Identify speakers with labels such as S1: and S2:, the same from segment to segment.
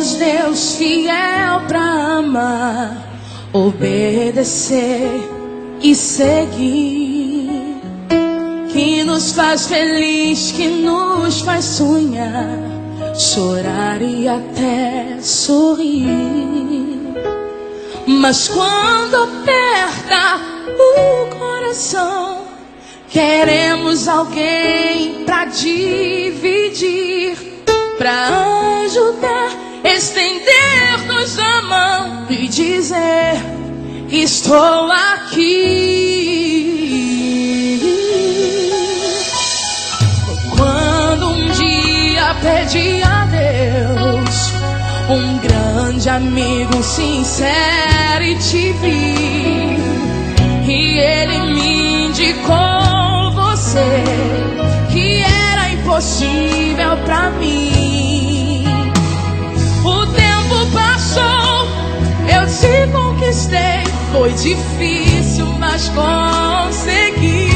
S1: és Deus fiel pra amar, obedecer e seguir, que nos faz feliz, que nos faz sonhar, chorar e até sorrir. Mas quando aperta o coração, queremos alguém pra dividir, pra ajudar, estender-nos a mão e dizer: estou aqui. Quando um dia pedi a Deus um grande amigo sincero e te vi, e ele me indicou você, que era impossível pra mim. O tempo passou, eu te conquistei, foi difícil, mas consegui.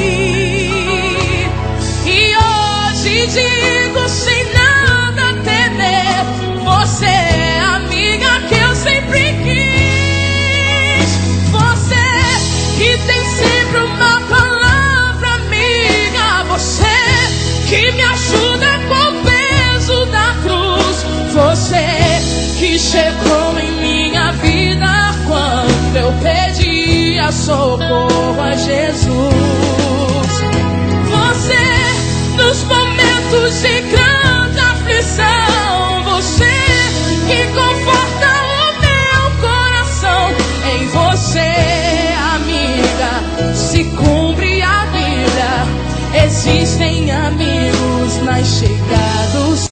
S1: E hoje digo sem nada temer, você é a amiga que eu sempre quis. Você que tem sempre uma palavra amiga, você que me ajuda com o peso da cruz, você que chegou em minha vida quando eu pedia socorro a Jesus. Você nos momentos de grande aflição, você que conforta o meu coração. Em você, amiga, se cumpre a vida. Existem amigos mais chegados.